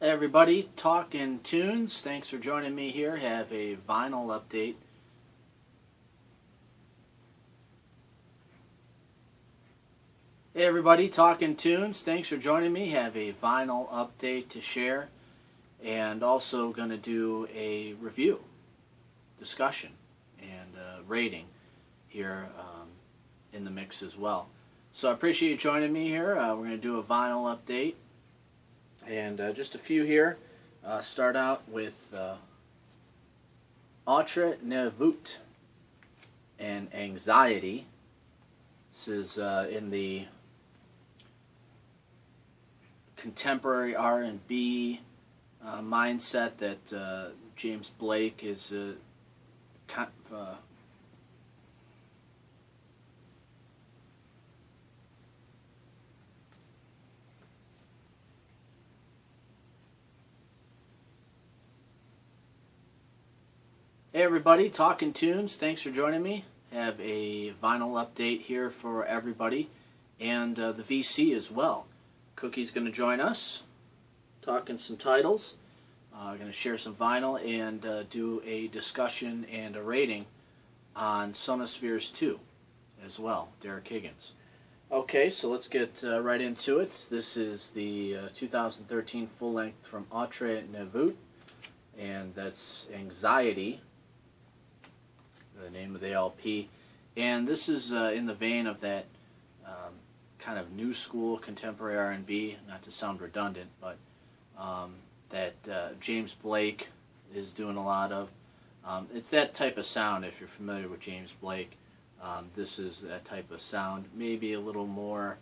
Hey everybody, Talkin Tunes. Thanks for joining me here. Have a vinyl update. Hey everybody, Talkin Tunes. Thanks for joining me. Have a vinyl update to share, and also going to do a review, discussion, and rating here in the mix as well. So I appreciate you joining me here. We're going to do a vinyl update. And just a few here. Start out with Autre, Veut, and Anxiety. This is in the contemporary R&B mindset that James Blake is Hey everybody, Talkin Tunes. Thanks for joining me. Have a vinyl update here for everybody, and the VC as well. Cookie's going to join us, talking some titles. Going to share some vinyl and do a discussion and a rating on Sonospheres 2 as well, Dereck Higgins. Okay, so let's get right into it. This is the 2013 full length from Autre and Veut, and that's Anxiety, the name of the LP, and this is in the vein of that kind of new school contemporary R&B, not to sound redundant, but that James Blake is doing a lot of. It's that type of sound. If you're familiar with James Blake, this is that type of sound. Maybe a little more,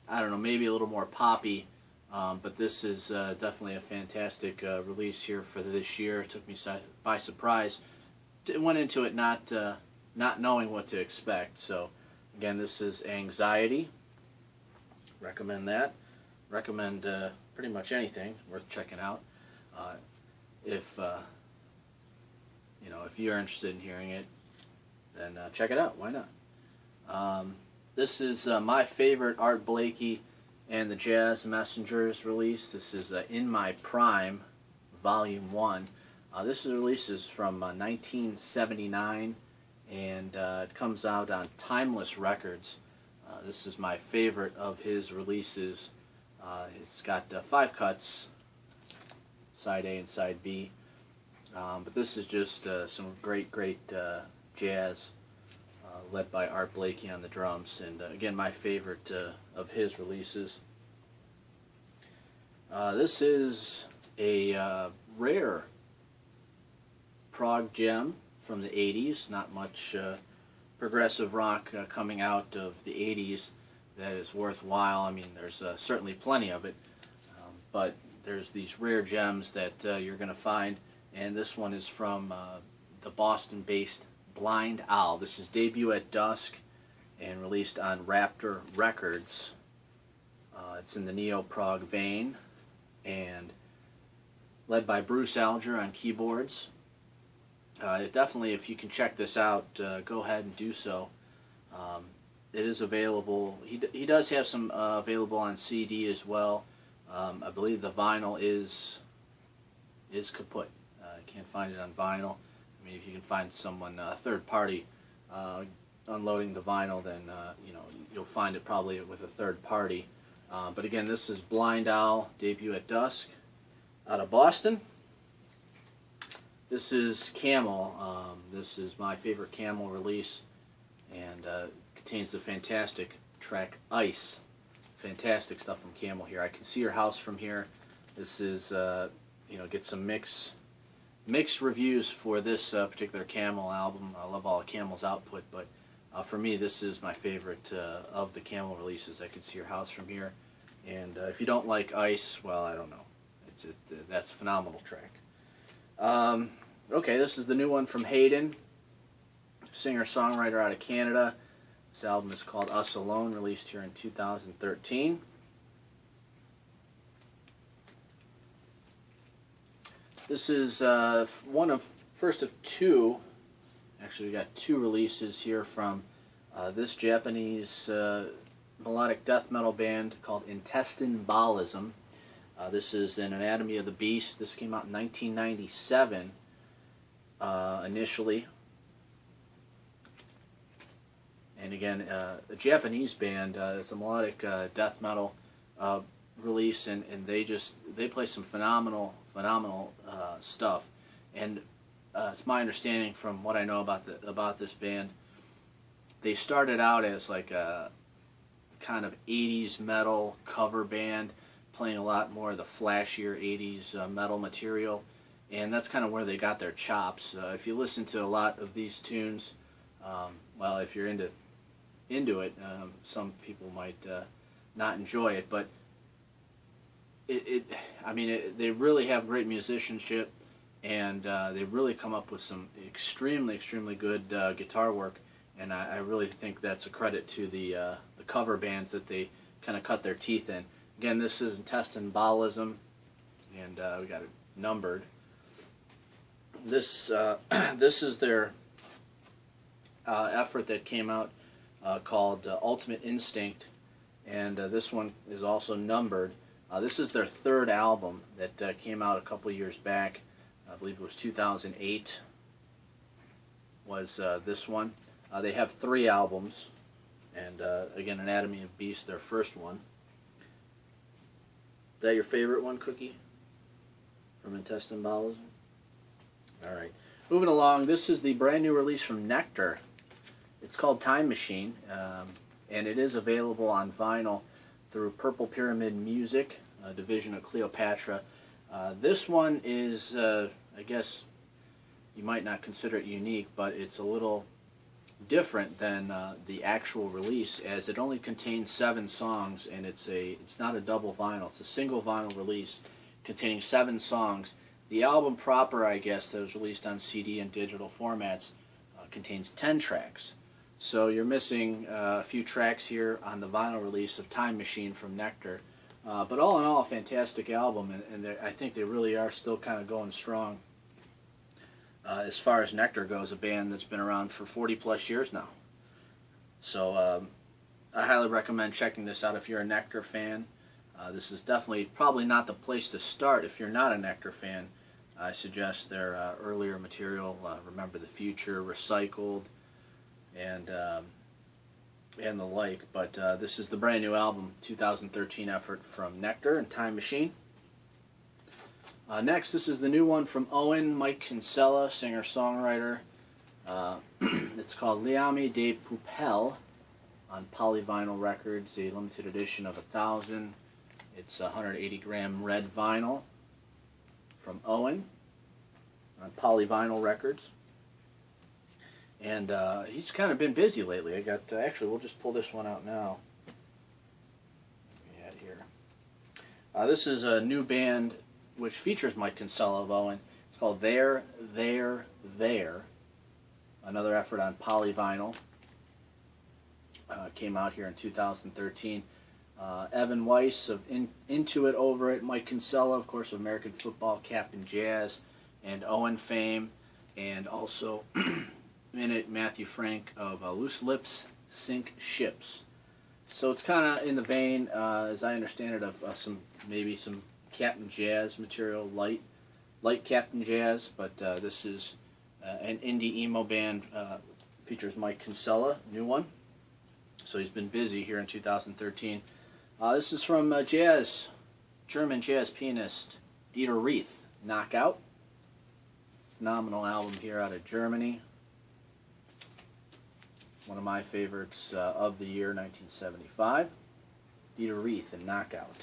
I don't know, maybe a little more poppy. But this is definitely a fantastic release here for this year. It took me by surprise. Went into it not knowing what to expect. So again, this is Anxiety. Recommend that. Recommend pretty much anything worth checking out. If if you're interested in hearing it, then check it out. Why not? This is my favorite Art Blakey and the Jazz Messengers release. This is In My Prime, Volume 1. This release is from 1979, and it comes out on Timeless Records. This is my favorite of his releases. It's got 5 cuts, side A and side B. But this is just some great jazz led by Art Blakey on the drums, and again, my favorite of his releases. This is a rare prog gem from the 80s. Not much progressive rock coming out of the 80s that is worthwhile. I mean, there's certainly plenty of it, but there's these rare gems that you're going to find, and this one is from the Boston-based Blind Owl. This is Debut at Dusk and released on Raptor Records. It's in the neo-prog vein and led by Bruce Alger on keyboards. Definitely, if you can check this out, go ahead and do so. It is available. He does have some available on CD as well. I believe the vinyl is kaput. I can't find it on vinyl. I mean, if you can find someone, third party, unloading the vinyl, then you'll find it probably with a third party. But again, this is Blind Owl, Debut at Dusk, out of Boston. This is Camel. This is my favorite Camel release, and contains the fantastic track Ice. Fantastic stuff from Camel here. I Can See Your House from here. This is get some mixed reviews for this particular Camel album. I love all of Camel's output, but for me, this is my favorite of the Camel releases. I Can See Your House from here, and if you don't like Ice, well, I don't know. That's a phenomenal track. Okay, this is the new one from Hayden, singer-songwriter out of Canada. This album is called Us Alone, released here in 2013. This is first of two. Actually, we got 2 releases here from this Japanese melodic death metal band called Intestine Baalism. This is an Anatomy of the Beast. This came out in 1997 initially. And again, a Japanese band. It's a melodic death metal release, and they play some phenomenal stuff. And it's my understanding from what I know about this band, they started out as like a kind of 80s metal cover band, playing a lot more of the flashier 80s metal material, and that's kind of where they got their chops. If you listen to a lot of these tunes, well, if you're into it, some people might not enjoy it, but they really have great musicianship, and they really come up with some extremely good guitar work, and I really think that's a credit to the cover bands that they kind of cut their teeth in. Again, this is Intestine, Baalism, and we got it numbered. This is their effort that came out called Ultimate Instinct, and this one is also numbered. This is their third album that came out a couple years back. I believe it was 2008 was this one. They have 3 albums, and again, Anatomy of Beast, their first one. Is that your favorite one, Cookie? From Intestine, Baalism? Alright. Moving along, this is the brand new release from Nektar. It's called Time Machine, and it is available on vinyl through Purple Pyramid Music, a division of Cleopatra. This one is, I guess you might not consider it unique, but it's a little different than the actual release, as it only contains 7 songs, and it's not a double vinyl. It's a single vinyl release containing 7 songs. The album proper, I guess, that was released on CD and digital formats, contains 10 tracks. So you're missing a few tracks here on the vinyl release of Time Machine from Nektar. But all in all, a fantastic album, and I think they really are still kind of going strong. As far as Nektar goes, a band that's been around for 40 plus years now. So I highly recommend checking this out if you're a Nektar fan. This is definitely probably not the place to start if you're not a Nektar fan. I suggest their earlier material, Remember the Future, Recycled, and the like. But this is the brand new album, 2013 effort from Nektar and Time Machine. Next, this is the new one from Owen, Mike Kinsella, singer-songwriter. It's called L'Ami de Peuple on Polyvinyl Records, a limited edition of 1,000. It's 180-gram red vinyl from Owen on Polyvinyl Records. And he's kind of been busy lately. I got actually, we'll just pull this one out now. We had here. This is a new band which features Mike Kinsella of Owen. It's called There. Another effort on Polyvinyl. Came out here in 2013. Evan Weiss of Into It over it. Mike Kinsella, of course, of American Football, Captain Jazz, and Owen fame. And also in it, Matthew Frank of Loose Lips Sink Ships. So it's kind of in the vein, as I understand it, of maybe some Captain Jazz material, light Captain Jazz, but this is an indie emo band, features Mike Kinsella, new one. So he's been busy here in 2013. This is from German jazz pianist Dieter Reith, Knockout. Phenomenal album here out of Germany. One of my favorites of the year, 1975. Dieter Reith and Knockout.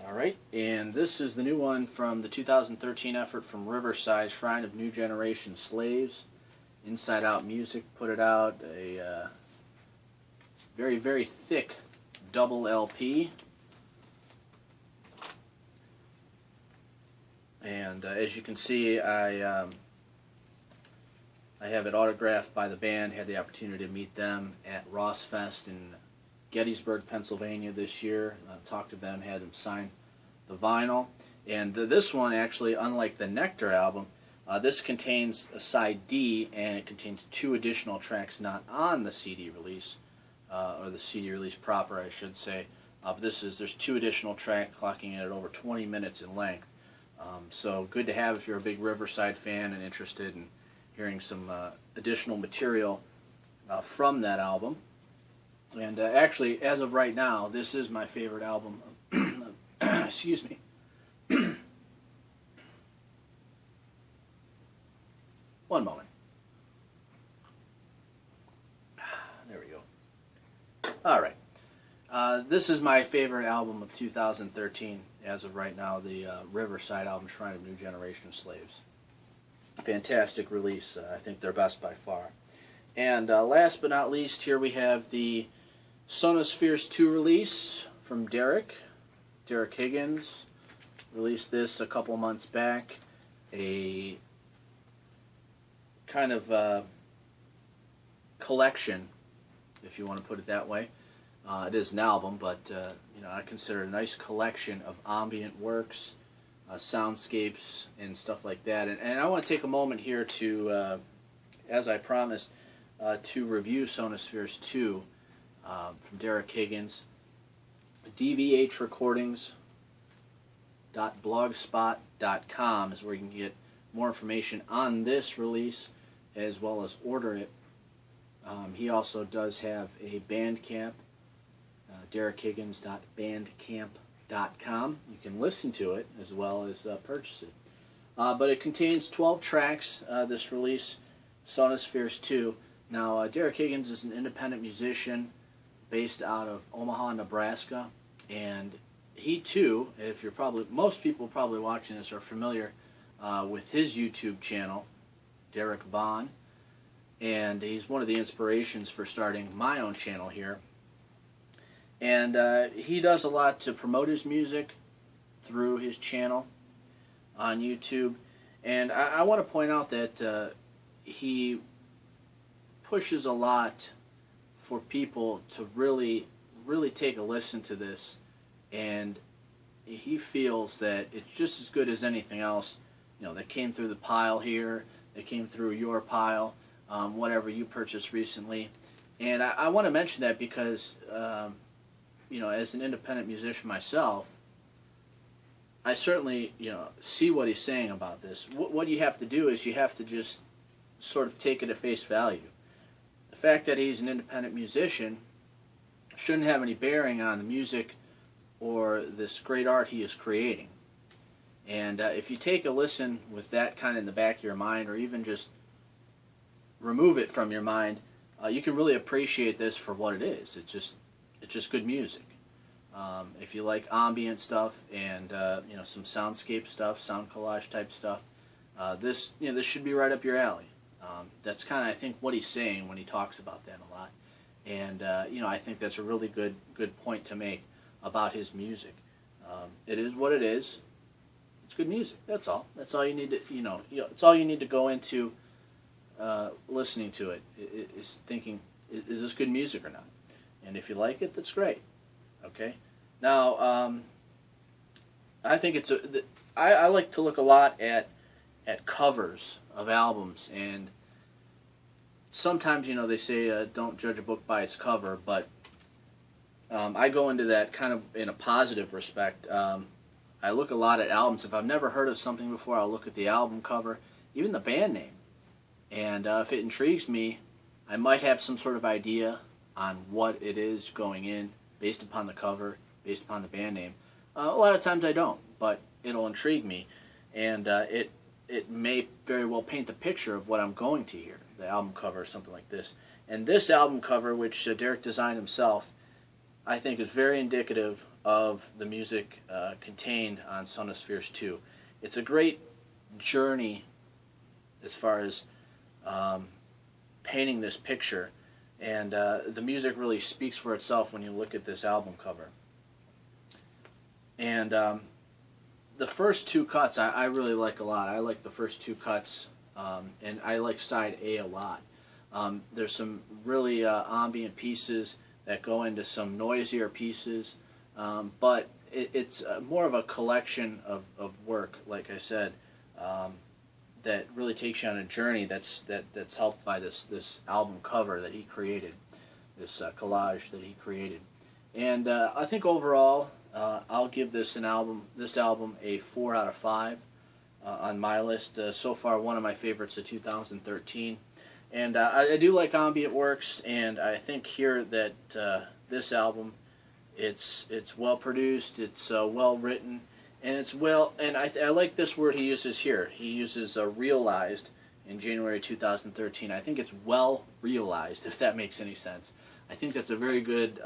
Alright, and this is the new one from the 2013 effort from Riverside, Shrine of New Generation Slaves. Inside Out Music put it out, a very thick double LP. And as you can see, I have it autographed by the band. Had the opportunity to meet them at Ross Fest in Gettysburg, Pennsylvania this year. Talked to them, had them sign the vinyl. And this one, actually, unlike the Nektar album, this contains a side D, and it contains 2 additional tracks not on the CD release, or the CD release proper, I should say. But there's 2 additional tracks clocking in at over 20 minutes in length. So good to have if you're a big Riverside fan and interested in hearing some additional material from that album. And actually, as of right now, this is my favorite album. Excuse me. One moment. There we go. All right. This is my favorite album of 2013, as of right now, the Riverside album, Shrine of New Generation of Slaves. Fantastic release. I think their best by far. And last but not least, here we have the Sonospheres 2 release from Dereck. Dereck Higgins released this a couple months back. A kind of collection, if you want to put it that way. It is an album, but I consider it a nice collection of ambient works, soundscapes, and stuff like that. And I want to take a moment here to, as I promised, to review Sonospheres 2 from Dereck Higgins. dvhrecordings.blogspot.com is where you can get more information on this release as well as order it. He also does have a Bandcamp, dereckhiggins.bandcamp.com. You can listen to it as well as purchase it. But it contains 12 tracks, this release, Sonospheres 2. Now, Dereck Higgins is an independent musician based out of Omaha, Nebraska, and he too, most people probably watching this are familiar with his YouTube channel, Dereck Bond, and he's one of the inspirations for starting my own channel here. And he does a lot to promote his music through his channel on YouTube. And I want to point out that he pushes a lot for people to really take a listen to this. And he feels that it's just as good as anything else, that came through the pile here, that came through your pile, whatever you purchased recently. And I want to mention that because, as an independent musician myself, I certainly, see what he's saying about this. What you have to do is you have to just sort of take it at face value. The fact that he's an independent musician shouldn't have any bearing on the music or this great art he is creating. And if you take a listen with that kind of in the back of your mind, or even just remove it from your mind, you can really appreciate this for what it is. It's just good music. If you like ambient stuff and some soundscape stuff, sound collage type stuff, this should be right up your alley. That's kind of, I think, what he's saying when he talks about that a lot. And I think that's a really good point to make about his music. It is what it is. It's good music. That's all. That's all you need to it's all you need to go into listening to it. Is thinking, is this good music or not? And if you like it, that's great. Okay. Now, I think I like to look a lot at covers of albums, and sometimes they say don't judge a book by its cover, but I go into that kind of in a positive respect. I look a lot at albums. If I've never heard of something before, I'll look at the album cover, even the band name, and if it intrigues me, I might have some sort of idea on what it is going in based upon the cover, based upon the band name. A lot of times I don't, but it'll intrigue me, and it may very well paint the picture of what I'm going to hear, the album cover or something like this. And this album cover, which Dereck designed himself, I think is very indicative of the music contained on Sonospheres 2. It's a great journey as far as painting this picture, and the music really speaks for itself when you look at this album cover. And the first 2 cuts I really like a lot. I like the first 2 cuts, and I like side A a lot. There's some really ambient pieces that go into some noisier pieces, but it's more of a collection of work, like I said, that really takes you on a journey that's helped by this album cover that he created, this collage that he created. And I think overall, I'll give this album a 4 out of 5 on my list. So far, one of my favorites of 2013. And I do like ambient works, and I think here that this album, it's well produced, it's well written, and it's well. And I like this word he uses here. He uses realized in January 2013. I think it's well realized, if that makes any sense. I think that's a very good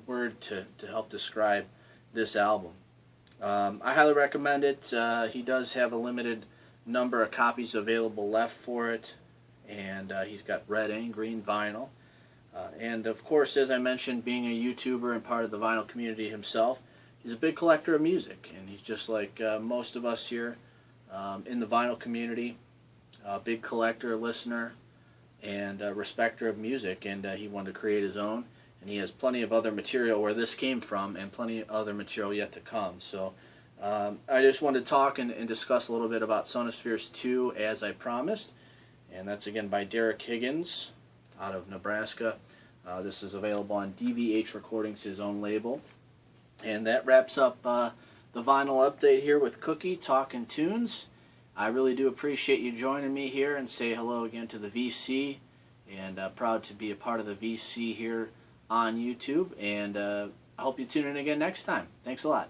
word to help describe this album. I highly recommend it. He does have a limited number of copies available left for it, and he's got red and green vinyl. And of course, as I mentioned, being a YouTuber and part of the vinyl community himself, he's a big collector of music, and he's just like most of us here in the vinyl community, a big collector, listener, and respecter of music, and he wanted to create his own. And he has plenty of other material where this came from, and plenty of other material yet to come. So I just wanted to talk and discuss a little bit about Sonospheres 2, as I promised. And that's again by Dereck Higgins out of Nebraska. This is available on DVH Recordings, his own label. And that wraps up the vinyl update here with Cookie Talkin' Tunes. I really do appreciate you joining me here, and say hello again to the VC. And proud to be a part of the VC here on YouTube. And I hope you tune in again next time. Thanks a lot.